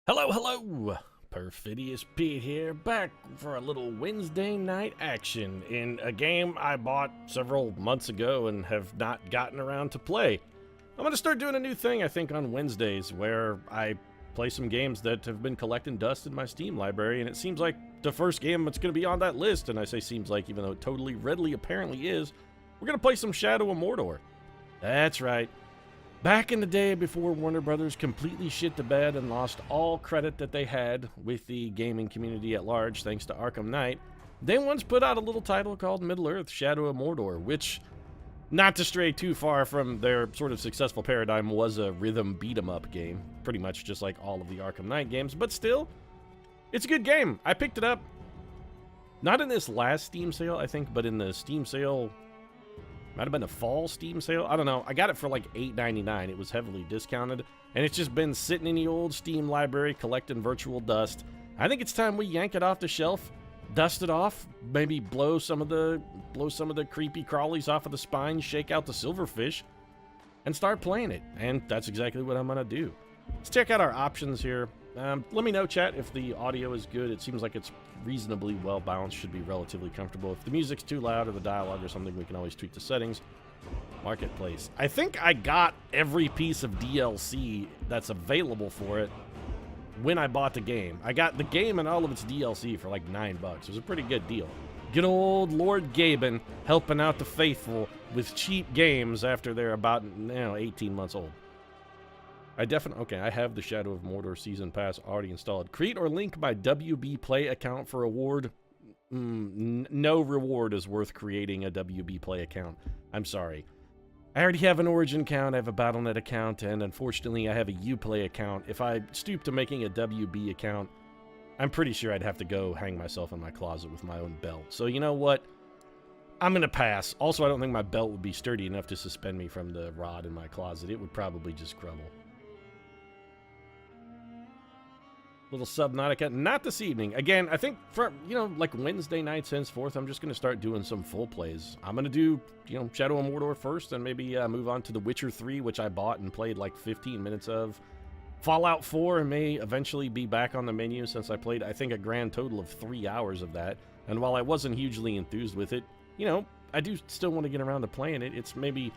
Hello, hello! Perfidious Pete here, back for a little Wednesday night action in a game I bought several months ago and have not gotten around to play. I'm gonna start doing a new thing, I think, on Wednesdays, where I play some games that have been collecting dust in my Steam library, and it seems like the first game that's gonna be on that list, and I say seems like even though it totally readily apparently is, we're gonna play some Shadow of Mordor. That's right. Back in the day before Warner Brothers completely shit the bed and lost all credit that they had with the gaming community at large thanks to Arkham Knight, they once put out a little title called Middle-earth: Shadow of Mordor, which, not to stray too far from their sort of successful paradigm, was a rhythm beat-em-up game, pretty much just like all of the Arkham Knight games, but still, it's a good game. I picked it up, not in this last Steam sale, I think, but in the Steam sale. Might have been a fall Steam sale. I don't know. I got it for like $8.99. It was heavily discounted, and it's just been sitting in the old Steam library collecting virtual dust. I think it's time we yank it off the shelf, dust it off, maybe blow some of the creepy crawlies off of the spine, shake out the silverfish, and start playing it. And that's exactly what I'm gonna do. Let's check out our options here. Let me know, chat, if the audio is good. It seems like it's reasonably well balanced, should be relatively comfortable. If the music's too loud or the dialogue or something, we can always tweak the settings. Marketplace. I think I got every piece of DLC that's available for it when I bought the game. I got the game and all of its DLC for like $9. It was a pretty good deal. Good old Lord Gaben helping out the faithful with cheap games after they're about, 18 months old. Okay, I have the Shadow of Mordor Season Pass already installed. Create or link my WB Play account for reward. No reward is worth creating a WB Play account. I'm sorry. I already have an Origin account, I have a Battle.net account, and unfortunately I have a Uplay account. If I stoop to making a WB account, I'm pretty sure I'd have to go hang myself in my closet with my own belt. So you know what? I'm gonna pass. Also, I don't think my belt would be sturdy enough to suspend me from the rod in my closet. It would probably just crumble. Little Subnautica, not this evening. Again, I think for, like Wednesday nights henceforth, I'm just going to start doing some full plays. I'm going to do, Shadow of Mordor first, and maybe move on to The Witcher 3, which I bought and played like 15 minutes of. Fallout 4 may eventually be back on the menu since I played, I think, a grand total of 3 hours of that. And while I wasn't hugely enthused with it, I do still want to get around to playing it. It's maybe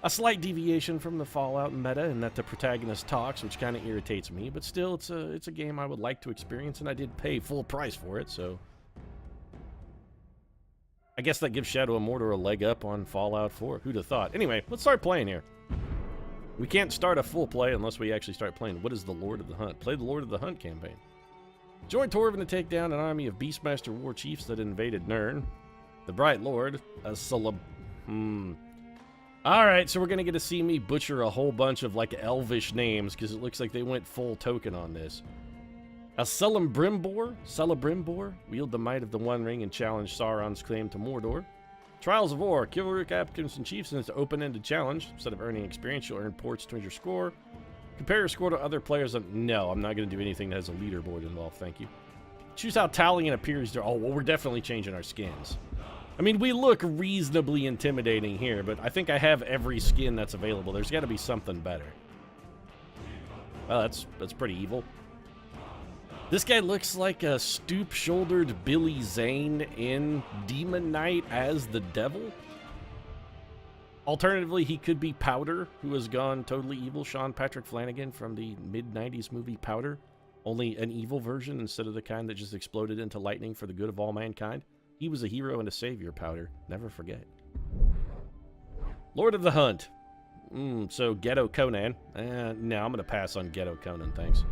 a slight deviation from the Fallout meta in that the protagonist talks, which kind of irritates me, but still, it's a game I would like to experience, and I did pay full price for it, so I guess that gives Shadow of Mordor a leg up on Fallout 4. Who'd have thought? Anyway, let's start playing here. We can't start a full play unless we actually start playing. What is the Lord of the Hunt? Play the Lord of the Hunt campaign. Join Torvin to take down an army of Beastmaster war chiefs that invaded Nirn. The Bright Lord, a Alright, so we're going to get to see me butcher a whole bunch of, like, elvish names, because it looks like they went full token on this. A Celebrimbor, wield the might of the One Ring and challenge Sauron's claim to Mordor. Trials of War, kill rook applicants and chiefs, and it's an open-ended challenge. Instead of earning experience, you'll earn ports towards your score. Compare your score to other players. No, I'm not going to do anything that has a leaderboard involved, thank you. Choose how Talion appears there. Oh, well, we're definitely changing our skins. I mean, we look reasonably intimidating here, but I think I have every skin that's available. There's got to be something better. Well, that's pretty evil. This guy looks like a stoop-shouldered Billy Zane in Demon Knight as the devil. Alternatively, he could be Powder, who has gone totally evil. Sean Patrick Flanagan from the mid-90s movie Powder. Only an evil version instead of the kind that just exploded into lightning for the good of all mankind. He was a hero and a savior, Powder. Never forget. Lord of the Hunt. So Ghetto Conan. No, I'm going to pass on Ghetto Conan, thanks.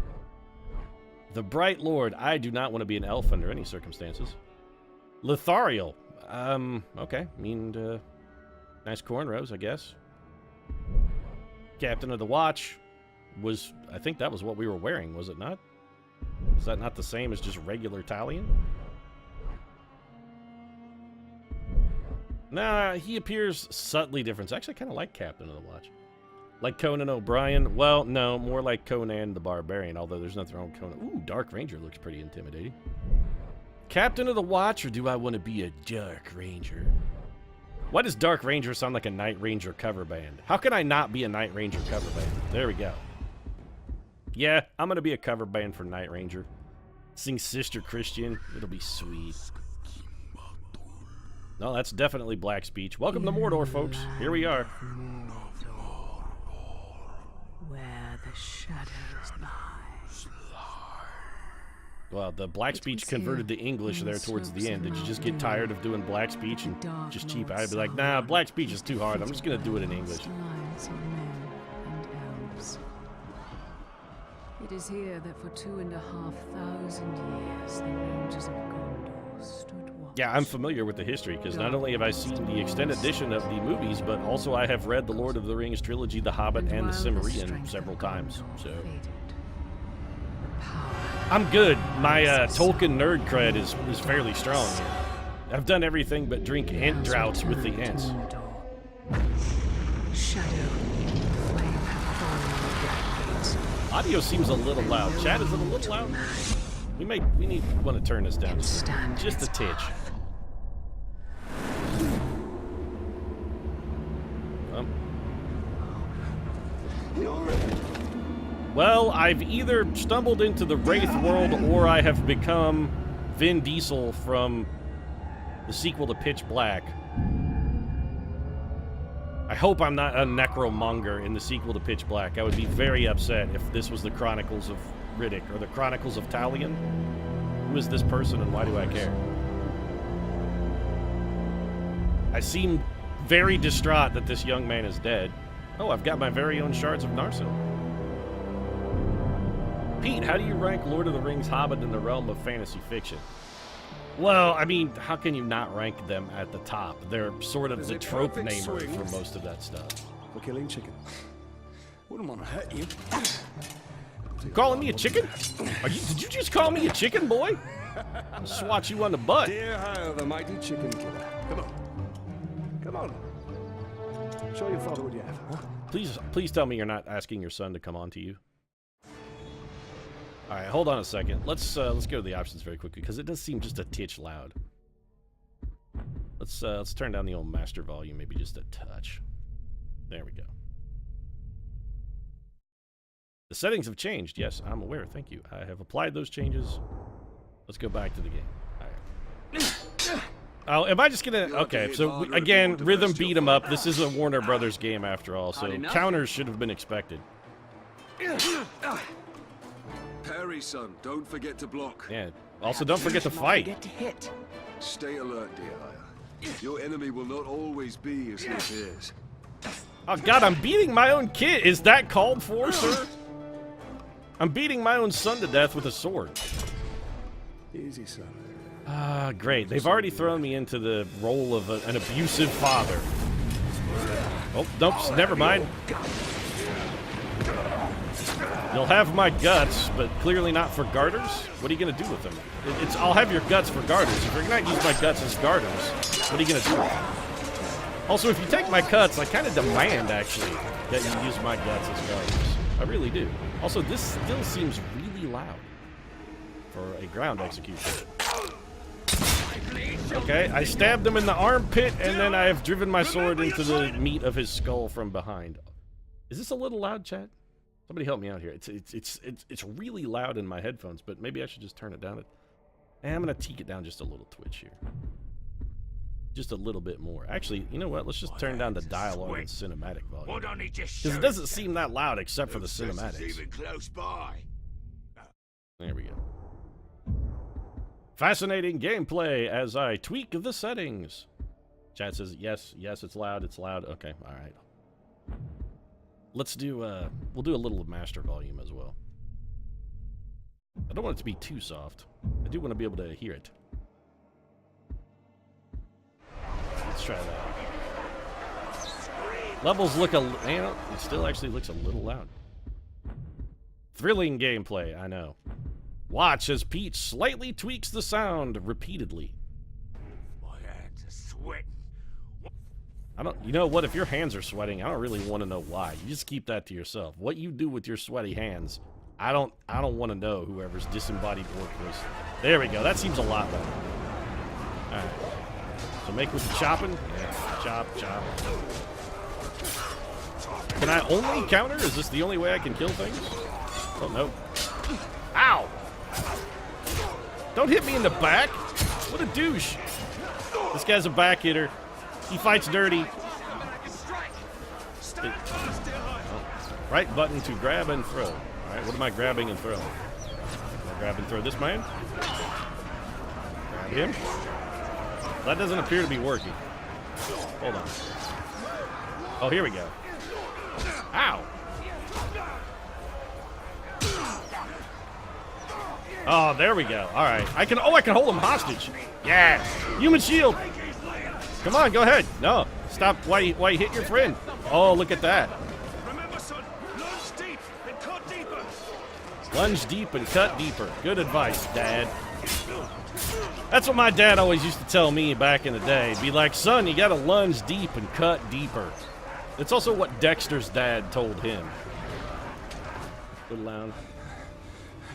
The Bright Lord. I do not want to be an elf under any circumstances. Lithariel. Okay. Nice cornrows, I guess. Captain of the Watch was... I think that was what we were wearing, was it not? Is that not the same as just regular Talion? Nah, he appears subtly different. I actually kind of like Captain of the Watch. Like Conan O'Brien? Well, no, more like Conan the Barbarian, although there's nothing wrong with Conan. Ooh, Dark Ranger looks pretty intimidating. Captain of the Watch, or do I want to be a Dark Ranger? Why does Dark Ranger sound like a Night Ranger cover band? How can I not be a Night Ranger cover band? There we go. Yeah, I'm gonna be a cover band for Night Ranger. Sing Sister Christian. It'll be sweet. No, that's definitely black speech. Welcome to Mordor, folks. Here we are. Where the shadows lie. Well, the black speech converted to English there towards the end. Did you just get tired of doing black speech and just cheap? I'd be like, nah, black speech is too hard. I'm just gonna do it in English. It is here that for 2,500 years the Rangers of Gondor stood watch. Yeah, I'm familiar with the history, because not only have I seen the extended edition of the movies, but also I have read the Lord of the Rings trilogy, The Hobbit, and the Silmarillion several times, so... I'm good. My Tolkien nerd cred is fairly strong here. I've done everything but drink ant droughts with the ants. Audio seems a little loud. Chat, is it a little loud? We want to turn this down just a titch. Well, I've either stumbled into the Wraith world or I have become Vin Diesel from the sequel to Pitch Black. I hope I'm not a necromonger in the sequel to Pitch Black. I would be very upset if this was the Chronicles of Riddick or the Chronicles of Talion. Who is this person and why do I care? I seem very distraught that this young man is dead. Oh, I've got my very own shards of Narsil. Pete, how do you rank Lord of the Rings Hobbit in the realm of fantasy fiction? Well, I mean, how can you not rank them at the top? They're sort of the trope namer for most of that stuff. For killing chicken. Wouldn't want to hurt you. You calling me a chicken? Did you just call me a chicken, boy? I'll swat you on the butt. Dear Hyle, the mighty chicken killer. Come on. Come on. Show your father what you have, huh? Please tell me you're not asking your son to come on to you. All right, hold on a second. Let's go to the options very quickly because it does seem just a titch loud. Let's turn down the old master volume maybe just a touch. There we go. The settings have changed. Yes, I'm aware. Thank you. I have applied those changes. Let's go back to the game. All right. Oh, am I just gonna? Okay, so again, rhythm beat 'em up. This is a Warner Brothers game after all, so counters should have been expected. Perry, son, don't forget to block. Yeah. Also, don't forget to fight. Forget to hit. Stay alert, dear Hire. Your enemy will not always be as he appears. Oh God, I'm beating my own kid. Is that called for, sir? I'm beating my own son to death with a sword. Easy, son. Ah, great. They've already thrown me into the role of an abusive father. Oh, nope, never mind. You'll have my guts, but clearly not for garters? What are you going to do with them? I'll have your guts for garters. If you're going to use my guts as garters, what are you going to do with them? Also, if you take my guts, I kind of demand, actually, that you use my guts as garters. I really do. Also, this still seems really loud for a ground execution. Okay, I stabbed him in the armpit, and then I have driven my sword into the meat of his skull from behind. Is this a little loud, chat? Somebody help me out here. It's really loud in my headphones, but maybe I should just turn it down. And I'm gonna teak it down just a little twitch here, just a little bit more. Actually, you know what? Let's just turn down the dialogue and cinematic volume because it doesn't seem that loud except for the cinematics. Even close by. There we go. Fascinating gameplay as I tweak the settings. Chat says yes, it's loud, Okay, all right. Let's do, we'll do a little master volume as well. I don't want it to be too soft. I do want to be able to hear it. Let's try that. Levels look it still actually looks a little loud. Thrilling gameplay, I know. Watch as Pete slightly tweaks the sound repeatedly. My hands are sweating. You know what? If your hands are sweating, I don't really want to know why. You just keep that to yourself. What you do with your sweaty hands, I don't want to know. Whoever's disembodied orc was. There we go. That seems a lot better. All right. So make with the chopping. Yeah. Chop. Can I only counter? Is this the only way I can kill things? Oh, no. Ow! Don't hit me in the back. What a douche. This guy's a back hitter. He fights dirty. Right button to grab and throw. All right, what am I grabbing and throwing? Can I grab and throw this man? Grab him. That doesn't appear to be working. Hold on. Oh, here we go. Ow! Oh, there we go. All right. I can hold him hostage. Yeah. Human shield. Come on, go ahead. No. Stop. Why you hit your friend? Oh, look at that. Remember, son, lunge deep and cut deeper. Lunge deep and cut deeper. Good advice, Dad. That's what my dad always used to tell me back in the day. Be like, son, you gotta lunge deep and cut deeper. It's also what Dexter's dad told him. Good loud.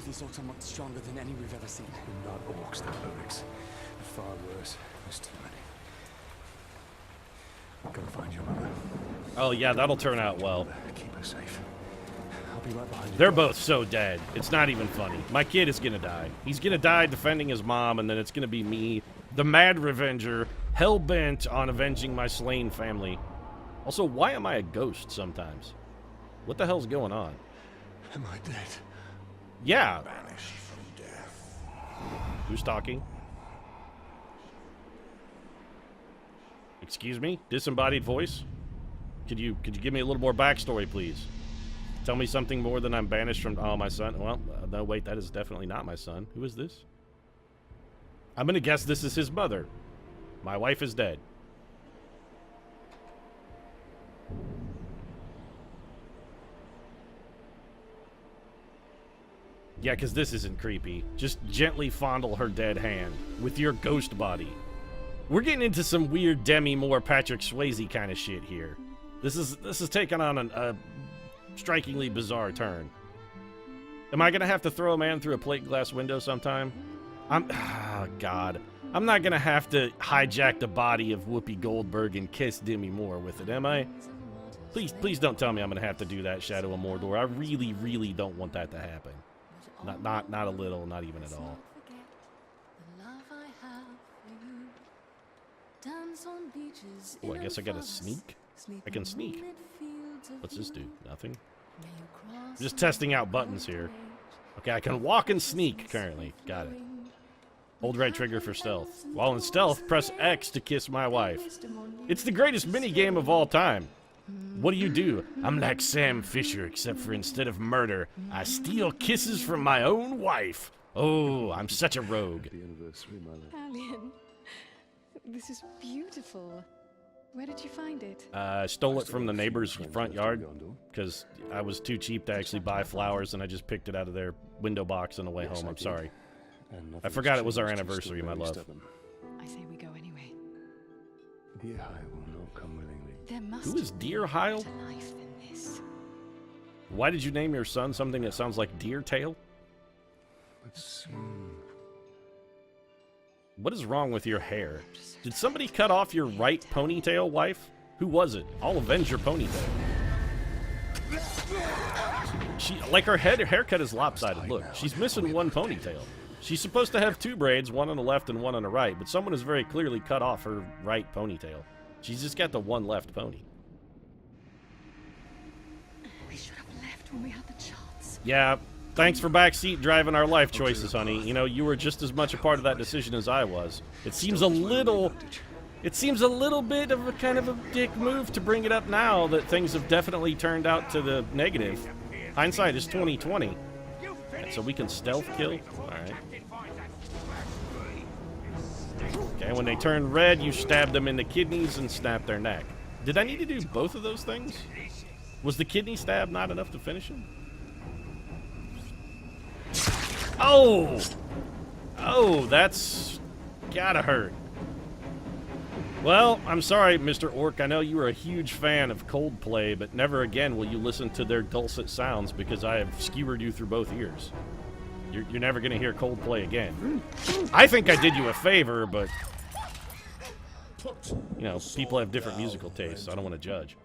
These orcs are much stronger than any we've ever seen. Not orcs, they're lyrics. Far worse. There's temerity. Go find your mother. Oh, yeah, that'll turn out well. Keep her safe. I'll be right behind you. They're both so dead. It's not even funny. My kid is gonna die. He's gonna die defending his mom, and then it's gonna be me, the mad revenger, hell-bent on avenging my slain family. Also, why am I a ghost sometimes? What the hell's going on? Am I dead? Yeah. Banished from death. Who's talking? Excuse me? Disembodied voice? Could you give me a little more backstory, please? Tell me something more than I'm banished from... Oh, my son. Well, no, wait, that is definitely not my son. Who is this? I'm gonna guess this is his mother. My wife is dead. Yeah, because this isn't creepy. Just gently fondle her dead hand with your ghost body. We're getting into some weird Demi Moore, Patrick Swayze kind of shit here. This is taking on a strikingly bizarre turn. Am I gonna have to throw a man through a plate glass window sometime? Oh, God. I'm not gonna have to hijack the body of Whoopi Goldberg and kiss Demi Moore with it, am I? Please don't tell me I'm gonna have to do that, Shadow of Mordor. I really, really don't want that to happen. Not a little, not even at all. Oh, I guess I gotta sneak? I can sneak. What's this do? Nothing? I'm just testing out buttons here. Okay, I can walk and sneak currently. Got it. Hold right trigger for stealth. While in stealth, press X to kiss my wife. It's the greatest minigame of all time. What do? I'm like Sam Fisher, except for instead of murder, I steal kisses from my own wife. Oh, I'm such a rogue. Happy anniversary, my love. Alien, this is beautiful. Where did you find it? I stole it from the neighbor's front yard because I was too cheap to actually buy flowers, and I just picked it out of their window box on the way home. I'm sorry. I forgot it was our anniversary, my love. I say we go anyway. Dear I will not come willingly. There must Who is Deer Heil? be more to life than this. Why did you name your son something that sounds like Deer Tail? But soon. What is wrong with your hair? Did somebody cut off your right ponytail, wife? Who was it? I'll avenge your ponytail. She, like, her haircut is lopsided. Look, she's missing one ponytail. She's supposed to have two braids, one on the left and one on the right, but someone has very clearly cut off her right ponytail. She's just got the one left pony. We should have left when we had the chance. Yeah, thanks for backseat driving our life choices, honey. You know, you were just as much a part of that decision as I was. It seems a little bit of a kind of a dick move to bring it up now that things have definitely turned out to the negative. Hindsight is 20/20. And so we can stealth kill? Alright. Okay, when they turn red, you stab them in the kidneys and snap their neck. Did I need to do both of those things? Was the kidney stab not enough to finish him? Oh! Oh, that's gotta hurt. Well, I'm sorry, Mr. Orc. I know you were a huge fan of Coldplay, but never again will you listen to their dulcet sounds because I have skewered you through both ears. You're never going to hear Coldplay again. I think I did you a favor, but... You know, people have different musical tastes, so I don't want to judge.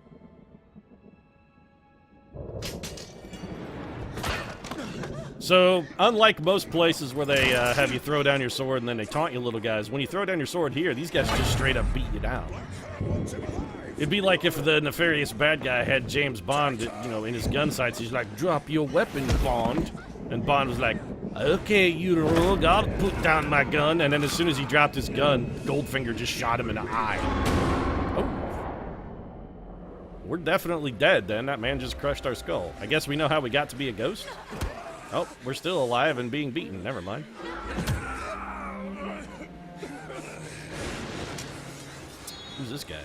So, unlike most places where they have you throw down your sword and then they taunt you little guys, when you throw down your sword here, these guys just straight up beat you down. It'd be like if the nefarious bad guy had James Bond, you know, in his gun sights. He's like, drop your weapon, Bond. And Bond was like, okay, you rogue, I'll put down my gun. And then as soon as he dropped his gun, Goldfinger just shot him in the eye. Oh. We're definitely dead then. That man just crushed our skull. I guess we know how we got to be a ghost. Oh, we're still alive and being beaten. Never mind. Who's this guy?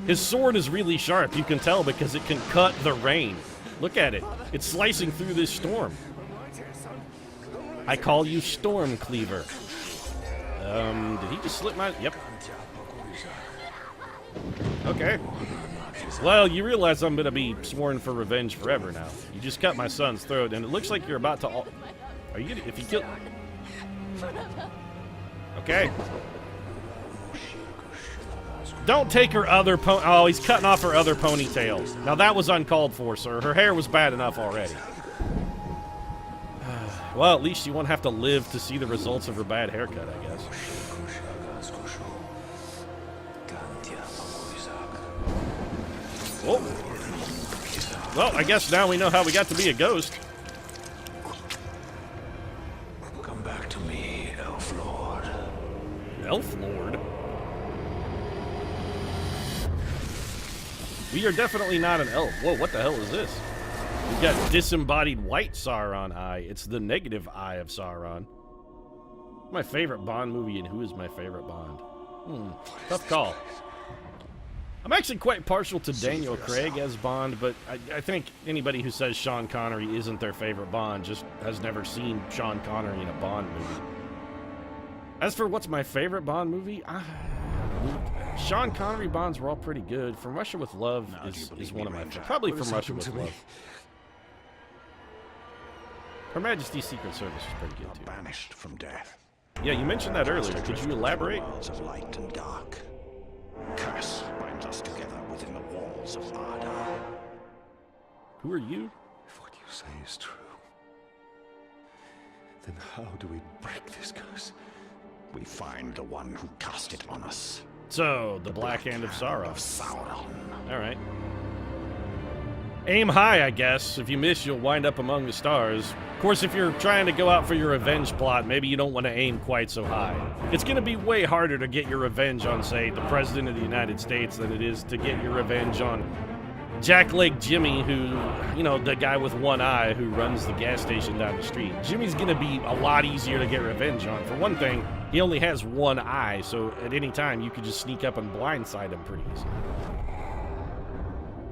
His sword is really sharp. You can tell because it can cut the rain. Look at it. It's slicing through this storm. I call you Storm Cleaver. Did he just slip my... Yep. Okay. Well, you realize I'm going to be sworn for revenge forever now. You just cut my son's throat, and it looks like you're about to... Are you gonna... If you kill... Okay. Don't take her other Oh, he's cutting off her other ponytail. Now, that was uncalled for, sir. Her hair was bad enough already. Well, at least you won't have to live to see the results of her bad haircut, I guess. Oh. Well, I guess now we know how we got to be a ghost. Come back to me, Elf Lord. Elf Lord? We are definitely not an elf. Whoa, what the hell is this? We've got disembodied white Sauron eye. It's the negative eye of Sauron. My favorite Bond movie, and who is my favorite Bond? Tough call. I'm actually quite partial to Daniel Craig as Bond, but I think anybody who says Sean Connery isn't their favorite Bond just has never seen Sean Connery in a Bond movie. As for what's my favorite Bond movie, Sean Connery Bonds were all pretty good. From Russia with Love is one of my favorites. Probably From Russia with Love. Her Majesty's Secret Service was pretty good too. Banished from death. Yeah, you mentioned that earlier. Could you elaborate? Worlds of light and dark. Curse binds us together within the walls of Ardar. Who are you? If what you say is true, then how do we break this curse? We find the one who cast it on us. So, the Black Hand of Sauron. Sauron. Alright. Aim high, I guess. If you miss, you'll wind up among the stars. Of course, if you're trying to go out for your revenge plot, maybe you don't want to aim quite so high. It's going to be way harder to get your revenge on, say, the President of the United States than it is to get your revenge on Jackleg Jimmy, who, you know, the guy with one eye who runs the gas station down the street. Jimmy's going to be a lot easier to get revenge on. For one thing, he only has one eye, so at any time you could just sneak up and blindside him pretty easily.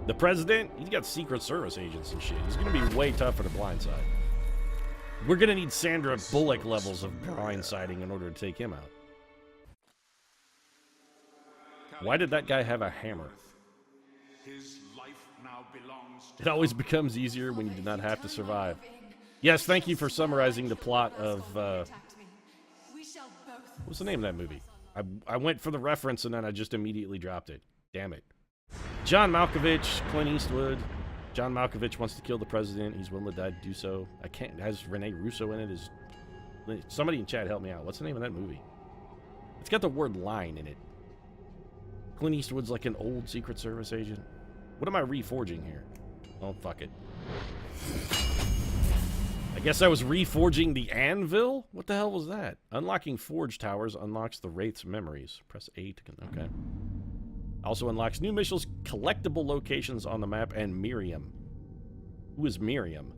The President, he's got Secret Service agents and shit. He's going to be way tougher to blindside. We're going to need Sandra Bullock levels of blindsiding in order to take him out. Why did that guy have a hammer? It always becomes easier when you do not have to survive. Yes, thank you for summarizing the plot of, what's the name of that movie? I went for the reference and then I just immediately dropped it. Damn it. John Malkovich, Clint Eastwood. John Malkovich wants to kill the president. He's willing to die to do so. I can't. It has Rene Russo in it. Somebody in chat help me out. What's the name of that movie? It's got the word line in it. Clint Eastwood's like an old Secret Service agent. What am I reforging here? Oh, fuck it. I guess I was reforging the anvil? What the hell was that? Unlocking forge towers unlocks the Wraith's memories. Press A to... Okay. Also unlocks new missions, collectible locations on the map, and Miriam. Who is Miriam?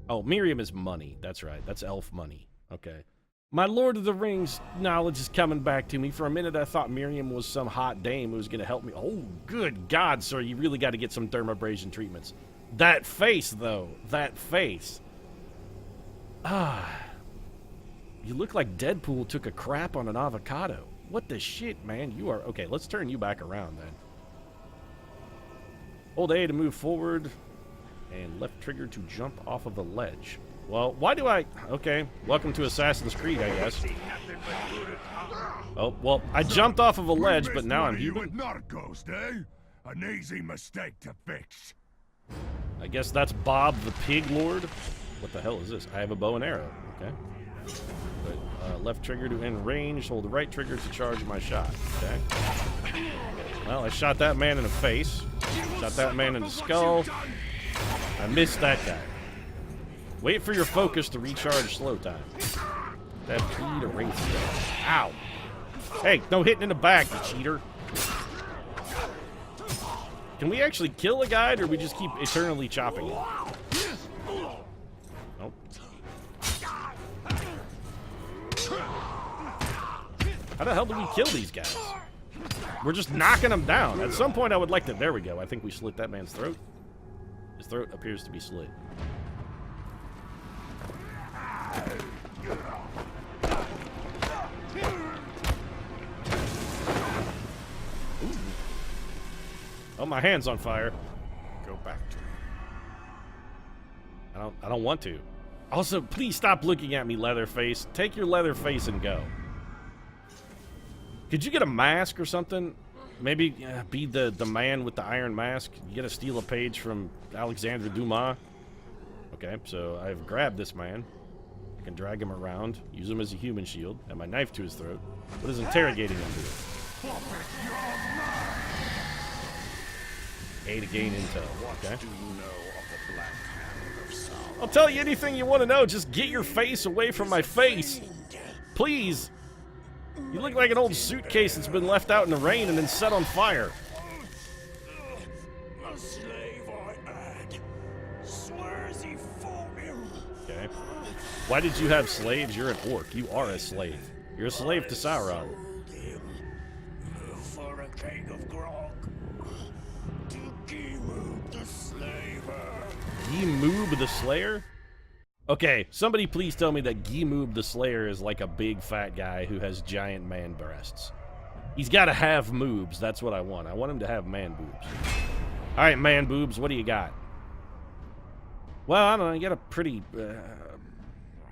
Oh, Miriam is money. That's right. That's elf money. Okay. My Lord of the Rings knowledge is coming back to me. For a minute, I thought Miriam was some hot dame who was going to help me. Oh, good God, sir. You really got to get some dermabrasion treatments. That face, though. That face. Ah. You look like Deadpool took a crap on an avocado. What the shit, man? You are... Okay, let's turn you back around, then. Hold A to move forward. And left trigger to jump off of a ledge. Well, why do I... Okay, welcome to Assassin's Creed, I guess. Oh, well, I jumped off of a ledge, but now I'm human. Not a ghost, eh? An easy mistake to fix. I guess that's Bob the Pig Lord. What the hell is this? I have a bow and arrow. Okay. But, left trigger to end range. Hold the right trigger to charge my shot. Okay. Well, I shot that man in the face. Shot that man in the skull. I missed that guy. Wait for your focus to recharge slow time. That P to race. Ow. Hey, no hitting in the back, you cheater. Can we actually kill a guy, or do we just keep eternally chopping him? Nope. How the hell do we kill these guys? We're just knocking them down. At some point, I would like to... There we go. I think we slit that man's throat. His throat appears to be slit. Ooh. Oh, my hand's on fire. Go back to him. I don't want to. Also, please stop looking at me, Leatherface. Take your Leatherface and go. Could you get a mask or something? Maybe be the man with the iron mask. You gotta steal a page from Alexandre Dumas. Okay, so I've grabbed this man. I can drag him around, use him as a human shield, and my knife to his throat. What does interrogating him do? A to gain intel. Okay. What do you know of the Black Hand of Sauron? I'll tell you anything you want to know. Just get your face away from my face. Please. You look like an old suitcase that's been left out in the rain and then set on fire. A slave I had. Swears he fought him. Okay. Why did you have slaves? You're an orc. You are a slave. You're a slave to Sauron. Sold him for a keg of grog. To Gimoob the Slaver. Gimoob the Slayer? Okay, somebody please tell me that Gimoob the Slayer is like a big fat guy who has giant man breasts. He's got to have moobs. That's what I want. I want him to have man boobs. All right, man boobs, what do you got? Well, I don't know. You got a pretty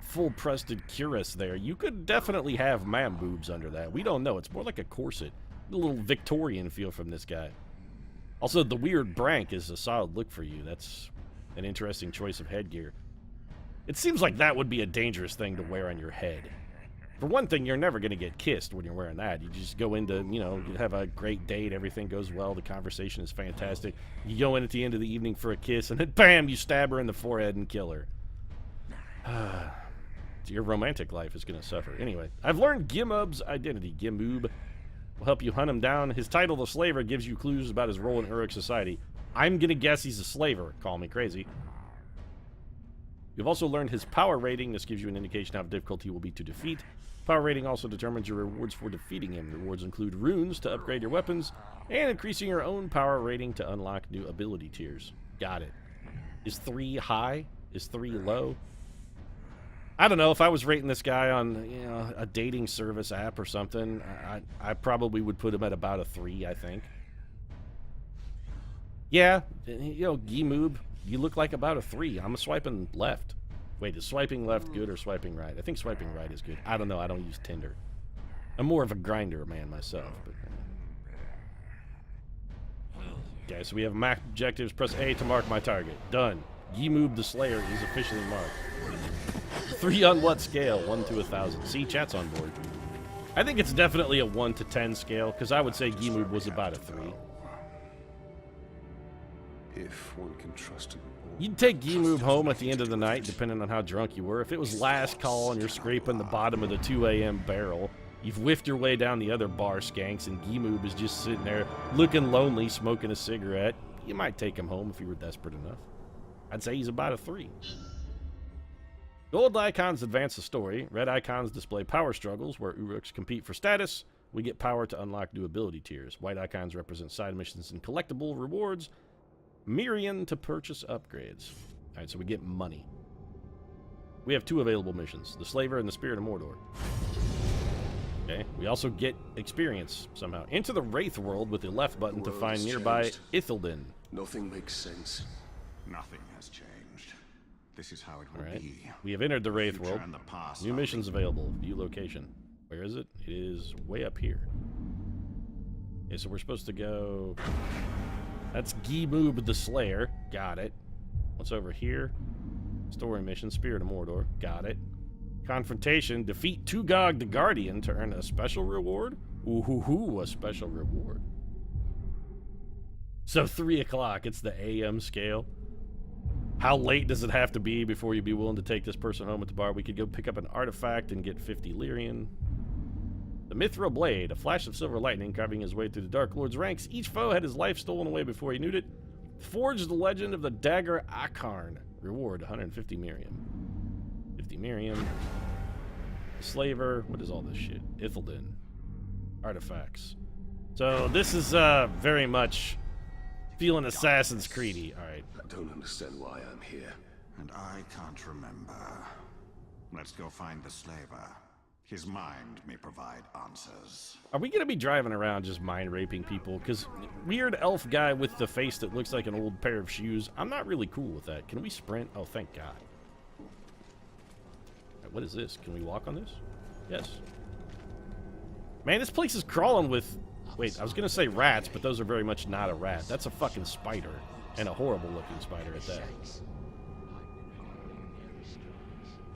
full-breasted cuirass there. You could definitely have man boobs under that. We don't know. It's more like a corset. A little Victorian feel from this guy. Also, the weird brank is a solid look for you. That's an interesting choice of headgear. It seems like that would be a dangerous thing to wear on your head. For one thing, you're never going to get kissed when you're wearing that. You just go into, you know, you have a great date, everything goes well, the conversation is fantastic. You go in at the end of the evening for a kiss, and then bam, you stab her in the forehead and kill her. Your romantic life is going to suffer. Anyway, I've learned Gimoob's identity. Gimoob will help you hunt him down. His title, the Slaver, gives you clues about his role in Uruk society. I'm going to guess he's a slaver. Call me crazy. You've also learned his power rating. This gives you an indication of how difficult he will be to defeat. Power rating also determines your rewards for defeating him. Rewards include runes to upgrade your weapons and increasing your own power rating to unlock new ability tiers. Got it. Is 3 high? Is 3 low? I don't know. If I was rating this guy on, you know, a dating service app or something, I probably would put him at about a 3, I think. Yeah, you know, Gimoob, you look like about a 3. I'm swiping left. Wait, is swiping left good or swiping right? I think swiping right is good. I don't know. I don't use Tinder. I'm more of a grinder man myself. But... Okay, so we have map objectives. Press A to mark my target. Done. Gimoob the Slayer is officially marked. 3 on what scale? 1 to 1,000. See, chat's on board. I think it's definitely a 1 to 10 scale, because I would say Gimoob was about a 3. If one can trust him. You'd take Gimoob home at the end of the night, depending on how drunk you were. If it was last call and you're scraping the bottom of the 2 a.m. barrel, you've whiffed your way down the other bar skanks, and Gimoob is just sitting there looking lonely, smoking a cigarette. You might take him home if you were desperate enough. I'd say he's about a 3. Gold icons advance the story. Red icons display power struggles, where Uruks compete for status. We get power to unlock new ability tiers. White icons represent side missions and collectible rewards. Mirian to purchase upgrades. Alright, so we get money. We have 2 available missions. The Slaver and the Spirit of Mordor. Okay, we also get experience somehow. Enter the Wraith world with the left button to find nearby Ithilden. Nothing makes sense. Nothing has changed. This is how it will Alright, be. we have entered the Wraith Future world. and the past New are missions available. View location. Where is it? It is way up here. Okay, so we're supposed to go... That's Gimoob the Slayer. Got it. What's over here? Story mission, Spirit of Mordor. Got it. Confrontation, defeat Tugog the Guardian to earn a special reward? Ooh, a special reward. So 3 o'clock, it's the AM scale. How late does it have to be before you'd be willing to take this person home at the bar? We could go pick up an artifact and get 50 Lyrian. The Mithril Blade, a flash of silver lightning carving his way through the Dark Lord's ranks. Each foe had his life stolen away before he knew it. Forged the legend of the Dagger Akarn. Reward, 150 Miriam. 50 Miriam. Slaver. What is all this shit? Ithilden. Artifacts. So this is very much feeling Assassin's Creed-y. Alright. I don't understand why I'm here. And I can't remember. Let's go find the slaver. His mind may provide answers. Are we going to be driving around just mind raping people? Because weird elf guy with the face that looks like an old pair of shoes, I'm not really cool with that. Can we sprint? Oh, thank God. Right, what is this? Can we walk on this? Yes. Man, this place is crawling with... Wait, I was going to say rats, but those are very much not a rat. That's a fucking spider. And a horrible looking spider at that.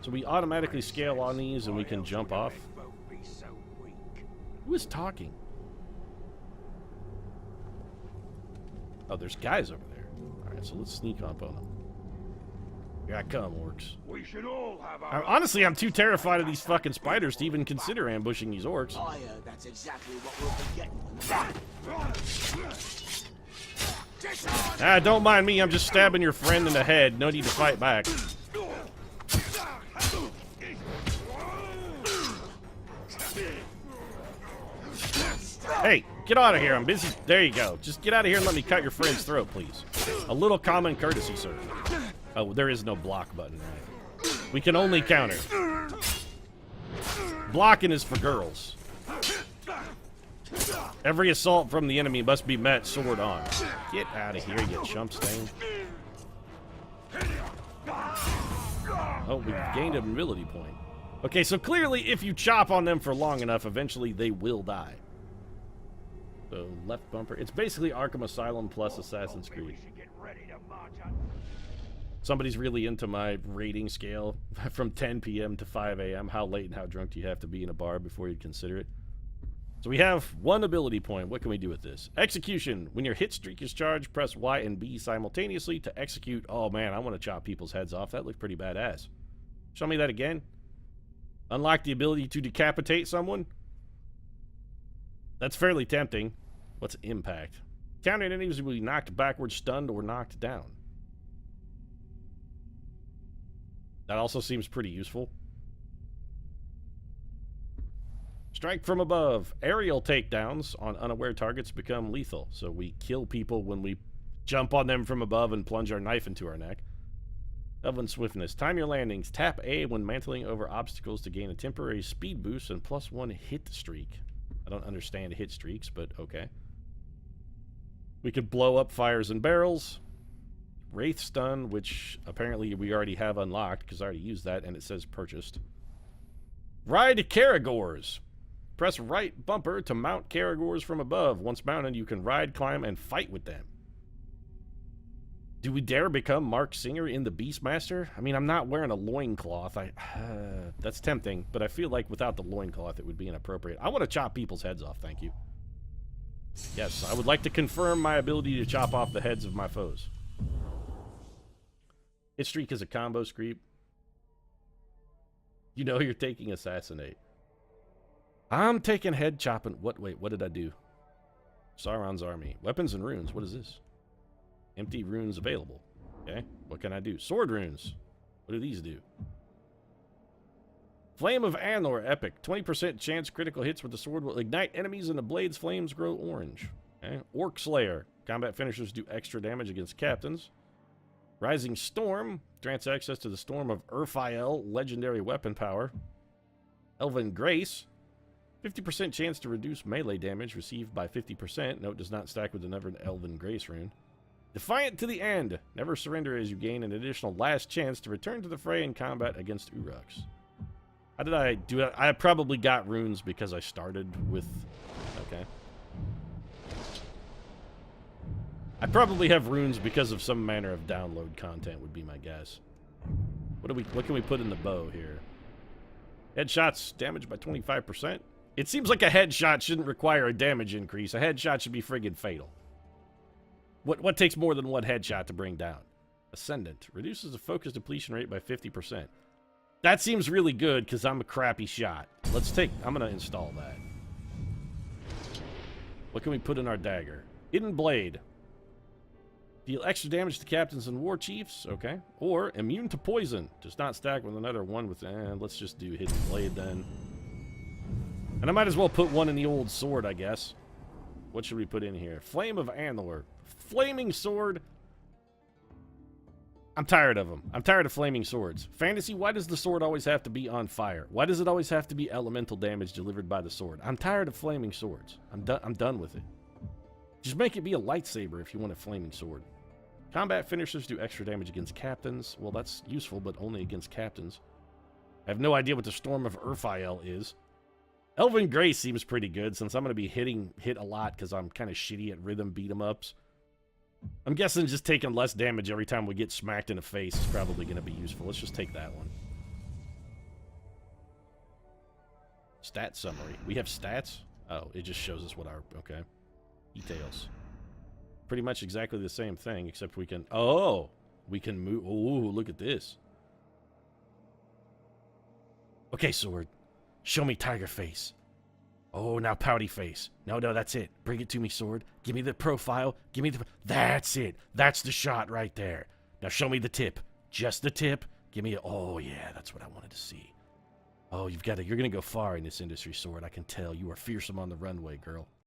So we automatically scale on these and we can jump off. Who is talking? Oh, there's guys over there. Alright, so let's sneak up on them. Here I come, orcs. We should all have our... Honestly, I'm too terrified of these fucking spiders to even consider ambushing these orcs. I heard that's exactly what we'll be getting. Ah, don't mind me, I'm just stabbing your friend in the head. No need to fight back. Hey, get out of here, I'm busy. There you go. Just get out of here and let me cut your friend's throat, please. A little common courtesy, sir. Oh, there is no block button, right? We can only counter. Blocking is for girls. Every assault from the enemy must be met sword on. Get out of here, you chump stain. Oh, we gained an ability point. Okay, so clearly if you chop on them for long enough, eventually they will die. So, left bumper. It's basically Arkham Asylum plus Assassin's Creed. Somebody's really into my rating scale from 10 p.m. to 5 a.m. How late and how drunk do you have to be in a bar before you'd consider it? So we have 1 ability point. What can we do with this? Execution. When your hit streak is charged, press Y and B simultaneously to execute. Oh man, I want to chop people's heads off. That looked pretty badass. Show me that again. Unlock the ability to decapitate someone. That's fairly tempting. What's impact? Countered enemies will be knocked backward, stunned, or knocked down. That also seems pretty useful. Strike from above. Aerial takedowns on unaware targets become lethal. So we kill people when we jump on them from above and plunge our knife into our neck. Elven swiftness. Time your landings. Tap A when mantling over obstacles to gain a temporary speed boost and +1 hit streak. I don't understand hit streaks, but okay. We could blow up fires and barrels. Wraith stun, which apparently we already have unlocked because I already used that and it says purchased. Ride Caragors. Press right bumper to mount Caragors from above. Once mounted, you can ride, climb, and fight with them. Do we dare become Mark Singer in the Beastmaster? I mean, I'm not wearing a loincloth. That's tempting, but I feel like without the loincloth, it would be inappropriate. I want to chop people's heads off, thank you. Yes, I would like to confirm my ability to chop off the heads of my foes. Hit streak is a combo creep. You know you're taking assassinate. I'm taking head chopping. Wait, what did I do? Sauron's army. Weapons and runes. What is this? Empty runes available. Okay, what can I do? Sword runes. What do these do? Flame of Anor, epic. 20% chance critical hits with the sword will ignite enemies and the blade's flames grow orange. Okay. Orc Slayer. Combat finishers do extra damage against captains. Rising Storm. Grants access to the Storm of Urfael, legendary weapon power. Elven Grace. 50% chance to reduce melee damage received by 50%. Note does not stack with another Elven Grace rune. Defiant to the end. Never surrender as you gain an additional last chance to return to the fray in combat against Uruks. How did I do it? I probably got runes because I started with... Okay. I probably have runes because of some manner of download content would be my guess. What can we put in the bow here? Headshots damaged by 25%. It seems like a headshot shouldn't require a damage increase. A headshot should be friggin' fatal. What takes more than one headshot to bring down? Ascendant. Reduces the focus depletion rate by 50%. That seems really good because I'm a crappy shot. I'm going to install that. What can we put in our dagger? Hidden Blade. Deal extra damage to captains and war chiefs. Okay. Or immune to poison. Does not stack with another one with... let's just do Hidden Blade then. And I might as well put one in the old sword, I guess. What should we put in here? Flame of Antler. Flaming sword. I'm tired of them. I'm tired of flaming swords. Fantasy, why does the sword always have to be on fire? Why does it always have to be elemental damage delivered by the sword? I'm tired of flaming swords. I'm done with it. Just make it be a lightsaber if you want a flaming sword. Combat finishers do extra damage against captains. Well, that's useful, but only against captains. I have no idea what the Storm of Urfael is. Elven Grace seems pretty good, since I'm going to be hit a lot because I'm kind of shitty at rhythm beat-em-ups. I'm guessing just taking less damage every time we get smacked in the face is probably going to be useful. Let's just take that one. Stat summary. We have stats? Oh, it just shows us what our... Okay. Details. Pretty much exactly the same thing, except we can... Oh! We can move... Oh, look at this. Okay, sword. Show me tiger face. Oh, now pouty face. No, that's it. Bring it to me, sword. Give me the profile. Give me the... That's it. That's the shot right there. Now show me the tip. Just the tip. Give me a... Oh, yeah, that's what I wanted to see. Oh, you're going to go far in this industry, sword. I can tell. You are fearsome on the runway, girl.